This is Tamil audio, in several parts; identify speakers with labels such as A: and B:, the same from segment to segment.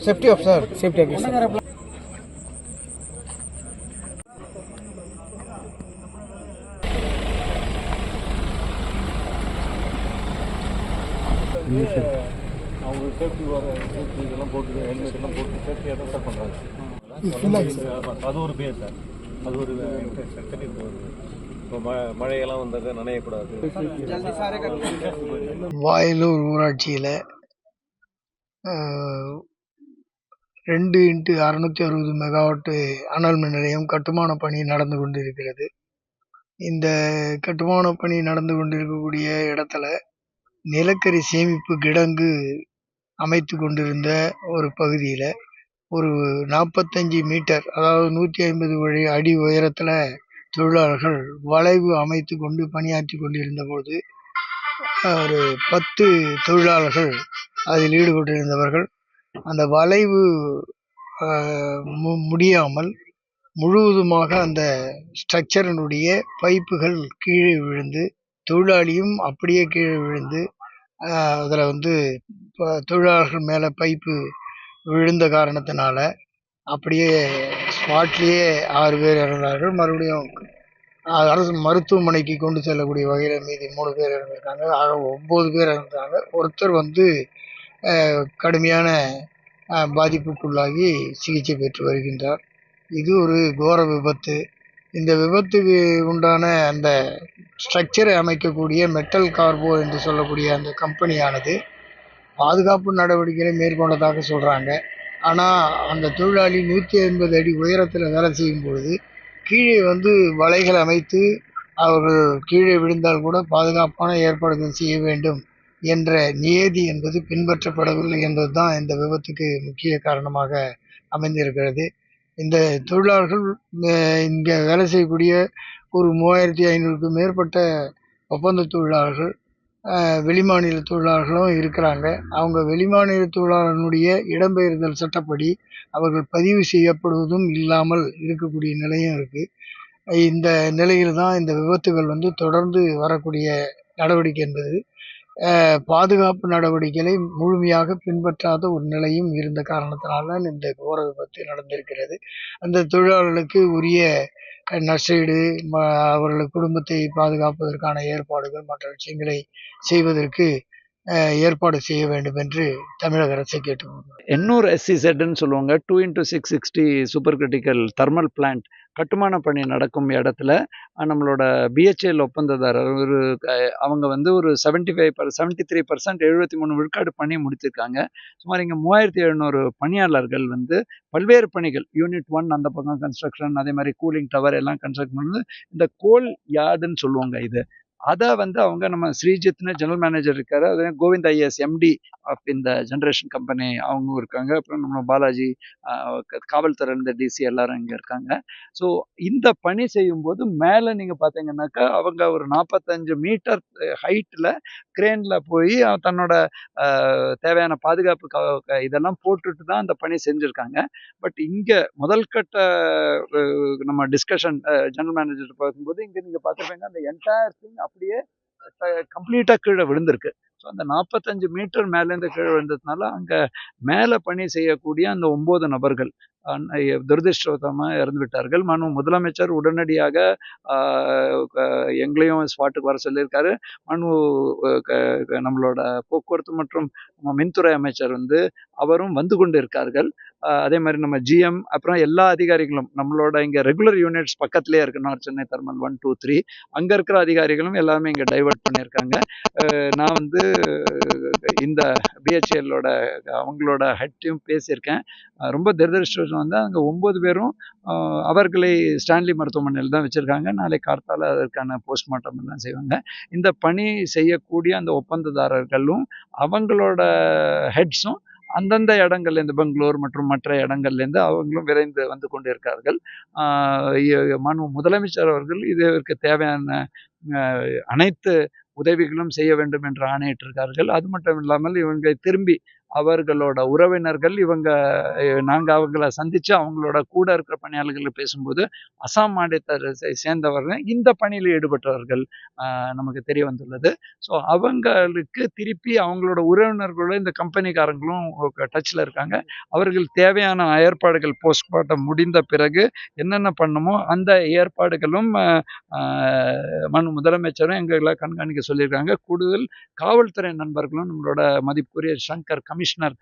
A: Safety officer. Safety officer.
B: அவங்க சேஃப்டி இதெல்லாம் போட்டு ஹெல்மெட் எல்லாம் போட்டு சேஃப்டியாக தான் சார் பண்ணுறாங்க. அது ஒரு பேர் சார், அது ஒரு தண்ணி இப்போ மழையெல்லாம் வந்தாக்க நனையக்கூடாது.
C: வாயலூர் ஊராட்சியில் 2x660 மெகாவாட்டு அனல் மின் நிலையம் கட்டுமான பணி நடந்து கொண்டிருக்கிறது. இந்த கட்டுமான பணி நடந்து கொண்டிருக்கக்கூடிய இடத்துல நிலக்கரி சேமிப்பு கிடங்கு அமைத்து கொண்டிருந்த ஒரு பகுதியில் ஒரு 45 மீட்டர், அதாவது 150 அடி உயரத்தில் தொழிலாளர்கள் வளைவு அமைத்து கொண்டு பணியாற்றி கொண்டிருந்த போது ஒரு 10 தொழிலாளர்கள் அதில் ஈடுபட்டிருந்தவர்கள் அந்த வளைவு முடியாமல் முழுவதுமாக அந்த ஸ்ட்ரக்சரினுடைய பைப்புகள் கீழே விழுந்து தொழிலாளியும் அப்படியே கீழே விழுந்து அதில் தொழிலாளர்கள் மேலே பைப்பு விழுந்த காரணத்தினால அப்படியே ஸ்பாட்லேயே 6 பேர் இறந்தார்கள். மறுபடியும் அரசு மருத்துவமனைக்கு கொண்டு செல்லக்கூடிய வகையில் மீதி 3 பேர் இறந்துருக்காங்க. ஆக 9 பேர் இறந்தாங்க. ஒருத்தர் கடுமையான பாதிப்புக்குள்ளாகி சிகிச்சை பெற்று வருகின்றார். இது ஒரு கோர விபத்து. இந்த விபத்துக்கு உண்டான அந்த ஸ்ட்ரக்சரை அமைக்கக்கூடிய மெட்டல் கார்போ என்று சொல்லக்கூடிய அந்த கம்பெனியானது பாதுகாப்பு நடவடிக்கைகளை மேற்கொண்டதாக சொல்கிறாங்க. ஆனால் அந்த தொழிலாளி 150 அடி உயரத்தில் வேலை செய்யும் பொழுது கீழே வலைகள் அமைத்து அவர்கள் கீழே விழுந்தால் கூட பாதுகாப்பான ஏற்பாடுகள் செய்ய வேண்டும் என்ற நியதி என்பது பின்பற்றப்படவில்லை என்பது தான் இந்த விபத்துக்கு முக்கிய காரணமாக அமைந்திருக்கிறது. இந்த தொழிலாளர்கள் இங்கே வேலை செய்யக்கூடிய ஒரு 3500க்கும் மேற்பட்ட ஒப்பந்த தொழிலாளர்கள் வெளிமாநில தொழிலாளர்களும் இருக்கிறாங்க. அவங்க வெளிமாநில தொழிலாளர்களுடைய இடம்பெயர்தல் சட்டப்படி அவர்கள் பதிவு செய்யப்படுவதும் இல்லாமல் இருக்கக்கூடிய நிலையும் இருக்குது. இந்த நிலையில் தான் இந்த விபத்துகள் தொடர்ந்து வரக்கூடிய நடவடிக்கை என்பது பாதுகாப்பு நடவடிக்கைகளை முழுமையாக பின்பற்றாத ஒரு நிலையும் இருந்த காரணத்தினால்தான் இந்த கோர விபத்து நடந்திருக்கிறது. அந்த தொழிலாளர்களுக்கு உரிய நஷ்டஈடு, அவர்கள் குடும்பத்தை பாதுகாப்பதற்கான ஏற்பாடுகள் மற்ற விஷயங்களை செய்வதற்கு ஏற்பாடு செய்ய வேண்டும் என்று தமிழக அரசை கேட்டுக்கொள்கிறோம்.
D: எண்ணூர் SEZன்னு சொல்லுவாங்க, 2x660 super critical thermal plant கட்டுமான பணி நடக்கும் இடத்துல நம்மளோட BHEL ஒப்பந்ததாரர் அவங்க ஒரு 73% 73 விழுக்காடு பணி முடிச்சிருக்காங்க. சுமார் இங்கே 3700 பணியாளர்கள் பல்வேறு பணிகள், யூனிட் 1 அந்த பக்கம் கன்ஸ்ட்ரக்ஷன், அதே மாதிரி கூலிங் டவர் எல்லாம் கன்ஸ்ட்ரக்ட் பண்ணது. இந்த கோல் யார்டுன்னு சொல்லுவாங்க இது. அதை அவங்க நம்ம ஸ்ரீஜித்னு ஜெனரல் மேனேஜர் இருக்காரு, அதே கோவிந்த் IAS MD ஆஃப் இந்த ஜென்ரேஷன் கம்பெனி அவங்க இருக்காங்க. அப்புறம் நம்ம பாலாஜி காவல்துறை இந்த DC எல்லாரும் இங்கே இருக்காங்க. ஸோ இந்த பணி செய்யும்போது மேலே நீங்கள் பார்த்தீங்கன்னாக்கா அவங்க ஒரு 45 மீட்டர் ஹைட்டில் கிரேனில் போய் தன்னோட தேவையான பாதுகாப்பு இதெல்லாம் போட்டுட்டு தான் அந்த பணி செஞ்சுருக்காங்க. பட் இங்கே முதல் கட்ட நம்ம டிஸ்கஷன் ஜெனரல் மேனேஜர் பார்க்கும்போது இங்கே நீங்கள் பார்த்துருப்பீங்க அந்த என்டையர் திங் அப்படியே கம்ப்ளீட்டாக கீழே விழுந்திருக்கு. ஸோ அந்த 45 மீட்டர் மேலேருந்து கீழே விழுந்ததுனால அங்கே மேலே பணி செய்யக்கூடிய அந்த 9 நபர்கள் துரதிருஷ்டவசமாக இறந்து விட்டார்கள். முதலமைச்சர் உடனடியாக எங்களையும் ஸ்பாட்டுக்கு வர சொல்லியிருக்காரு. நம்மளோட போக்குவரத்து மற்றும் மின்துறை அமைச்சர் அவரும் வந்து கொண்டு இருக்கார்கள். அதே மாதிரி நம்ம GM அப்புறம் எல்லா அதிகாரிகளும் நம்மளோட இங்கே ரெகுலர் யூனிட்ஸ் பக்கத்துலேயே இருக்கு, நார்த் சென்னை தெர்மல் 1, 2, 3 அங்கே இருக்கிற அதிகாரிகளும் எல்லாமே இங்கே டைவர்ட் பண்ணியிருக்காங்க. நான் இந்த BHELோட அவங்களோட ஹெட்டையும் பேசியிருக்கேன். ரொம்ப துரதிருஷ்டம் அங்கே 9 பேரும் அவர்களை ஸ்டான்லி மருத்துவமனையில் தான் வச்சுருக்காங்க. நாளை கார்த்தால அதற்கான போஸ்ட்மார்ட்டம் எல்லாம் செய்வாங்க. இந்த பணி செய்யக்கூடிய அந்த ஒப்பந்ததாரர்களும் அவங்களோட ஹெட்ஸும் அந்தந்த இடங்கள்லேருந்து பெங்களூர் மற்றும் மற்ற இடங்கள்லேருந்து அவங்களும் விரைந்து வந்து கொண்டிருக்கார்கள். முதலமைச்சர் அவர்கள் இதற்கு தேவையான அனைத்து உதவிகளும் செய்ய வேண்டும் என்று ஆணையிட்டிருக்கார்கள். அது மட்டும் இல்லாமல் இவங்க திரும்பி அவர்களோட உறவினர்கள் இவங்க நாங்கள் அவங்கள சந்தித்து அவங்களோட கூட இருக்கிற பணியாளர்கள் பேசும்போது அசாம் மாநிலத்தை சேர்ந்தவர்கள் இந்த பணியில் ஈடுபட்டவர்கள் நமக்கு தெரிய வந்துள்ளது. ஸோ அவங்களுக்கு திருப்பி அவங்களோட உறவினர்களோட இந்த கம்பெனிக்காரங்களும் டச்சில் இருக்காங்க. அவர்கள் தேவையான ஏற்பாடுகள் போஸ்ட்மார்ட்டம் முடிந்த பிறகு என்னென்ன பண்ணுமோ அந்த ஏற்பாடுகளும் முதலமைச்சரும் எங்களை கண்காணிக்க சொல்லியிருக்காங்க. கூடுதல் காவல்துறை நண்பர்களும் நம்மளோட மதிப்புக்குரிய சங்கர் கமிஷனர்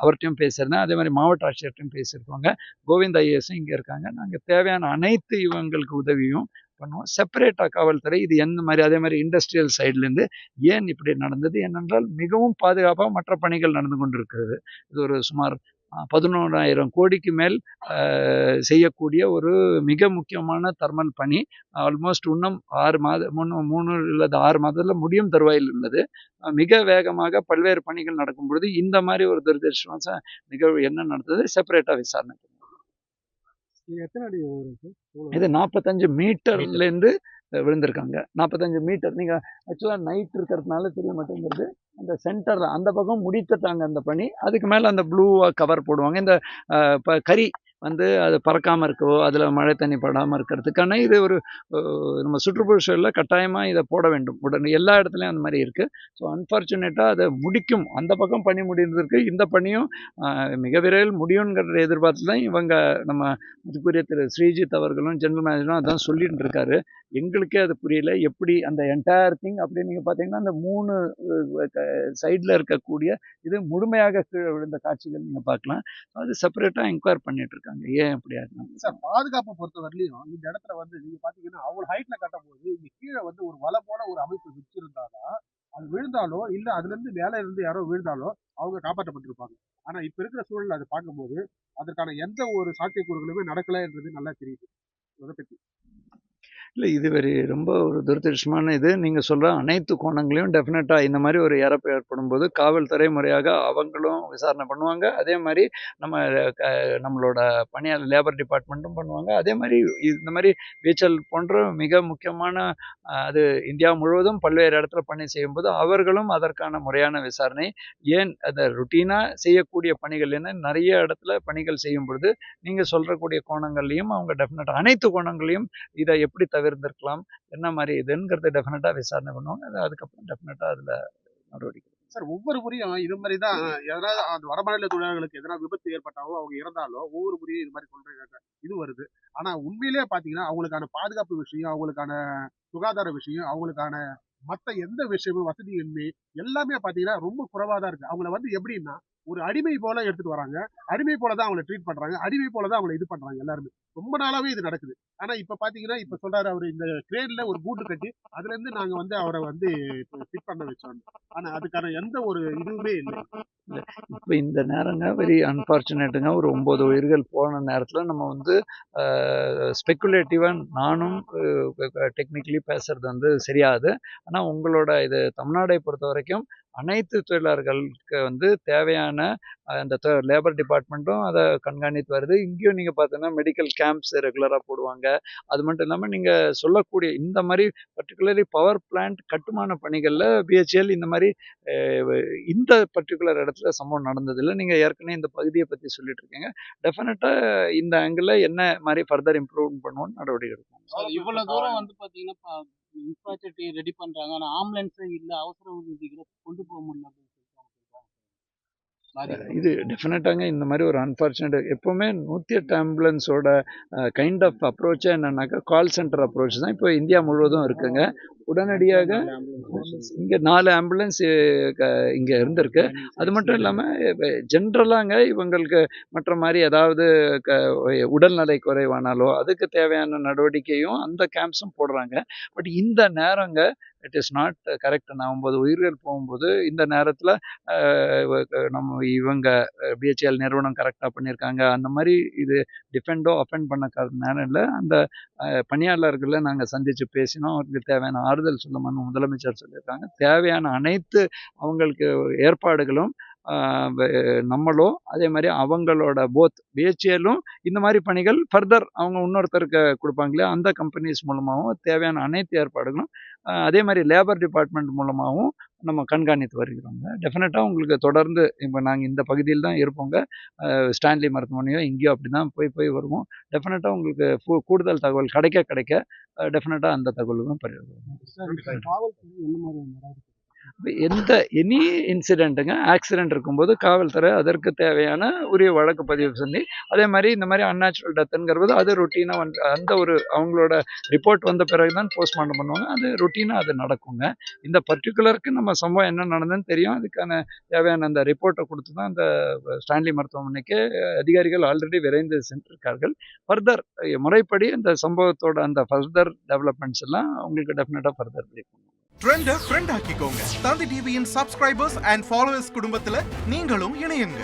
D: அவர்கிட்டையும் பேசியிருந்தேன். அதே மாதிரி மாவட்ட ஆட்சியர்கிட்டையும் பேசியிருக்காங்க. கோவிந்த் ஐஏஎஸும் இங்கே இருக்காங்க. நாங்கள் தேவையான அனைத்து இவங்களுக்கு உதவியும் பண்ணுவோம். செப்பரேட்டாக காவல்துறை இது எந்த மாதிரி, அதே மாதிரி இண்டஸ்ட்ரியல் சைட்லேருந்து ஏன் இப்படி நடந்தது ஏனென்றால் மிகவும் பாதுகாப்பாக மற்ற பணிகள் நடந்து கொண்டிருக்கிறது. இது ஒரு சுமார் 11,000 கோடிக்கு மேல் செய்யக்கூடிய ஒரு மிக முக்கியமான தர்மல் பணி. ஆல்மோஸ்ட் இன்னும் 3 அல்லது 6 மாதத்தில் முடியும் தருவாயில் உள்ளது. மிக வேகமாக பல்வேறு பணிகள் நடக்கும் பொழுது இந்த மாதிரி ஒரு துரதிருஷ்டவச நிகழ்வு என்ன நடந்தது செப்பரேட்டாக விசாரணை பண்ணுவோம். இது 45 மீட்டர்லேருந்து விழுந்திருக்காங்க. 45 மீட்டர். நீங்கள் ஆக்சுவலாக நைட் இருக்கிறதுனால தெரிய மாட்டேங்கிறது. அந்த சென்டரில் அந்த பக்கம் முடித்துட்டாங்க அந்த பணி. அதுக்கு மேலே அந்த ப்ளூவாக கவர் போடுவாங்க. இந்த கறி வந்து அது பறக்காமல் இருக்கவோ அதில் மழை தண்ணி படாமல் இருக்கிறதுக்கான இது ஒரு நம்ம சுற்றுப்புற சூழலில் கட்டாயமாக இதை போட வேண்டும். உடனே எல்லா இடத்துலையும் அந்த மாதிரி இருக்குது. ஸோ அன்ஃபார்ச்சுனேட்டாக அதை முடிக்கும் அந்த பக்கம் பணி முடிந்திருக்கு. இந்த பணியும் மிக விரைவில் முடியுங்கிற எதிர்பார்த்து தான் இவங்க நம்ம இதுக்குரிய திரு ஸ்ரீஜித் அவர்களும் ஜெனரல் மேனேஜரும் அதான் சொல்லிட்டு இருக்காரு. எங்களுக்கே அது புரியல எப்படி அந்த என்டையர் திங் அப்படின்னு நீங்கள் பார்த்தீங்கன்னா அந்த 3 சைடில் இருக்கக்கூடிய இது முழுமையாக கீழே விழுந்த காட்சிகள் நீங்கள் பார்க்கலாம். அது செப்பரேட்டாக என்கொயர் பண்ணிட்டு இருக்காங்க ஏன் அப்படியா இருந்தாங்க.
E: சார் பாதுகாப்பை பொறுத்த வரலையும் இந்த இடத்துல வந்து நீங்க பாத்தீங்கன்னா அவ்வளவு ஹைட்ல கட்டும் போது இங்க கீழே வந்து ஒரு வலை போல ஒரு அமைப்பு வச்சிருந்தாதான் அது விழுந்தாலோ இல்ல அதுல இருந்து மேல இருந்து யாரோ விழுந்தாலோ அவங்க காப்பாற்றப்பட்டிருப்பாங்க. ஆனா இப்ப இருக்கிற சூழல் அதை பார்க்கும்போது அதற்கான எந்த ஒரு சாத்தியக்கூறுகளுமே நடக்கலன்றது நல்லா தெரியுது. அதை பத்தி
D: இல்லை இது ரொம்ப ஒரு துரதிருஷ்டமான இது. நீங்கள் சொல்கிற அனைத்து கோணங்களையும் டெஃபினட்டாக இந்த மாதிரி ஒரு இறப்பு ஏற்படும் போது காவல்துறை முறையாக அவங்களும் விசாரணை பண்ணுவாங்க. அதே மாதிரி நம்மளோட பணியாளர் லேபர் டிபார்ட்மெண்ட்டும் பண்ணுவாங்க. அதே மாதிரி இந்த மாதிரி விஹெச்எல் போன்ற மிக முக்கியமான அது இந்தியா முழுவதும் பல்வேறு இடத்துல பணி செய்யும்போது அவர்களும் அதற்கான முறையான விசாரணை ஏன் அதை ருட்டீனாக செய்யக்கூடிய பணிகள் என்ன நிறைய இடத்துல பணிகள் செய்யும் பொழுது நீங்கள் சொல்கிறக்கூடிய கோணங்கள்லையும் அவங்க டெஃபினட்டாக அனைத்து கோணங்களையும் இதை எப்படி தவிர்த்திருக்கலாம் என்ன மாதிரி இதுங்கிறத டெஃபினட்டாக விசாரணை பண்ணுவாங்க. அதுக்கப்புறம் டெஃபினட்டாக அதில் நடவடிக்கை.
E: சார் ஒவ்வொரு முறையும் இது மாதிரி தான் எதனாவது அந்த வடமாநில தொழிலாளர்களுக்கு எதனா விபத்து ஏற்பட்டாலோ அவங்க இறந்தாலோ ஒவ்வொரு முறையும் இது மாதிரி சொல்றாங்க இது வருது. ஆனா உண்மையிலேயே பாத்தீங்கன்னா அவங்களுக்கான பாதுகாப்பு விஷயம், அவங்களுக்கான சுகாதார விஷயம், அவங்களுக்கான மற்ற எந்த விஷயமும் வசதியின்மை எல்லாமே பாத்தீங்கன்னா ரொம்ப குறைவா தான் இருக்கு. அவங்கள வந்து எப்படின்னா ஒரு அடிமை போல எடுத்துட்டு வராங்க. அடிமை போல தான் அவங்களை ட்ரீட் பண்றாங்க. அடிமை போல தான் அவங்களை இது பண்றாங்க எல்லாருமே. ரொம்ப நாளாவே இது நடக்குது. ஆனா இப்ப பாத்தீங்கன்னா இப்ப சொல்றாரு அவரு இந்த கிரேன்ல ஒரு கூட்டு கட்டி அதுல இருந்து நாங்க வந்து அவரை வந்து ஃபிட் பண்ண வச்சோம். ஆனா அதுக்கான எந்த ஒரு இதுவுமே இல்லை.
D: இப்போ இந்த நேரங்க வெரி அன்ஃபார்ச்சுனேட்டுங்க. ஒரு 9 உயிர்கள் போன நேரத்தில் நம்ம வந்து ஸ்பெக்குலேட்டிவாக நானும் டெக்னிக்கலி பேசுறது வந்து சரியாது. ஆனால் உங்களோட இது தமிழ்நாடை பொறுத்த வரைக்கும் அனைத்து தொழிலாளர்களுக்கு வந்து தேவையான அந்த லேபர் டிபார்ட்மெண்ட்டும் அதை கண்காணித்து வருது. இங்கேயும் நீங்கள் பார்த்தீங்கன்னா மெடிக்கல் கேம்ப்ஸ் ரெகுலராக போடுவாங்க. அது மட்டும் இல்லாமல் நீங்கள் சொல்லக்கூடிய இந்த மாதிரி பர்டிகுலர்லி பவர் பிளான்ட் கட்டுமான பணிகளில் பிஹெச்எல் இந்த மாதிரி இந்த பர்டிகுலர் இடத்துல சம்பவம் நடந்ததில்லை. நீங்கள் ஏற்கனவே இந்த பகுதியை பற்றி சொல்லிட்டு இருக்கீங்க. டெஃபினட்டாக இந்த ஆங்கிளில் என்ன மாதிரி ஃபர்தர் இம்ப்ரூவ் பண்ணுவோம்னு நடவடிக்கை எடுக்கணும்.
A: இவ்வளவு தூரம் வந்து பாத்தீங்கன்னா இன்ஃப்ராஸ்ட்ரக்சர் ரெடி பண்றாங்க. ஆனா ஆம்புலன்ஸே இல்ல, அவசர உதவிகளை கொண்டு போக முடியல அப்படின்னு சொல்லிட்டு
D: இது டெஃபினட்டாங்க இந்த மாதிரி ஒரு அன்ஃபார்ச்சுனேட் எப்போவுமே 108 ஆம்புலன்ஸோட கைண்ட் ஆஃப் அப்ரோச்சே என்னன்னாக்கா கால் சென்டர் அப்ரோச் தான் இப்போ இந்தியா முழுவதும் இருக்குங்க. உடனடியாக இங்கே 4 ஆம்புலன்ஸ் இங்கே இருந்திருக்கு. அது மட்டும் இல்லாமல் ஜென்ரலாங்க இவங்களுக்கு மற்ற மாதிரி ஏதாவது உடல்நலை குறைவானாலோ அதுக்கு தேவையான நடவடிக்கையும் அந்த கேம்ப்ஸும் போடுறாங்க. பட் இந்த நேரங்க இட் இஸ் நாட் கரெக்ட். 9 உயிர்கள் போகும்போது இந்த நேரத்தில் நம்ம இவங்க பிஹெச்எல் நிறுவனம் கரெக்டாக பண்ணியிருக்காங்க அந்த மாதிரி இது டிஃபெண்டோ அஃபெண்ட் பண்ண நேரம் இல்லை. அந்த பணியாளர்களை நாங்கள் சந்தித்து பேசினோம். அவருக்கு தேவையான ஆறுதல் சொல்லுமான்னு முதலமைச்சர் சொல்லியிருக்காங்க. தேவையான அனைத்து அவங்களுக்கு ஏற்பாடுகளும் நம்மளோ அதே மாதிரி அவங்களோட போத் பிஹெச்எல்லும் இந்த மாதிரி பணிகள் ஃபர்தர் அவங்க இன்னொருத்தருக்கு கொடுப்பாங்களே அந்த கம்பெனிஸ் மூலமாகவும் தேவையான அனைத்து ஏற்பாடுகளும் அதே மாதிரி லேபர் டிபார்ட்மெண்ட் மூலமாகவும் நம்ம கண்காணித்து வருகிறோங்க. டெஃபினட்டாக உங்களுக்கு தொடர்ந்து இப்போ நாங்கள் இந்த பகுதியில் தான் இருப்போங்க. ஸ்டான்லி மருத்துவமனையோ எங்கேயோ அப்படி தான் போய் வருவோம். டெஃபினட்டாக உங்களுக்கு கூடுதல் தகவல் கிடைக்க டெஃபினட்டாக அந்த தகவலும் பரிமாறுவோம்.
A: காவல்துறை என்ன மாதிரி நடவடிக்கை?
D: எனி இன்சிடெண்ட்டுங்க ஆக்சிடென்ட் இருக்கும்போது காவல்துறை அதற்கு தேவையான உரிய வழக்கு பதிவு பண்ணி, அதே மாதிரி இந்த மாதிரி அன்நேச்சுரல் டெத்துங்கிறது அது ரொட்டீனாக அந்த ஒரு அவங்களோட ரிப்போர்ட் வந்த பிறகு தான் போஸ்ட்மார்ட்டம் பண்ணுவாங்க. அது ரொட்டீனாக அது நடக்குங்க. இந்த பர்டிகுலருக்கு நம்ம சம்பவம் என்ன நடந்ததுன்னு தெரியும். அதுக்கான தேவையான அந்த ரிப்போர்ட்டை கொடுத்து தான் அந்த ஸ்டான்லி மருத்துவமனைக்கு அதிகாரிகள் ஆல்ரெடி விரைந்து சென்றிருக்கார்கள். ஃபர்தர் முறைப்படி அந்த சம்பவத்தோட அந்த ஃபர்தர் டெவலப்மெண்ட்ஸ் எல்லாம் உங்களுக்கு டெஃபினட்டாக ஃபர்தர் பண்ணுவோம்.
F: ட்ரெண்டை ஃப்ரெண்ட் ஆக்கிக்கோங்க. தந்தி டிவியின் சப்ஸ்கிரைபர்ஸ் அண்ட் ஃபாலோவர்ஸ் குடும்பத்துல நீங்களும் இணையுங்க.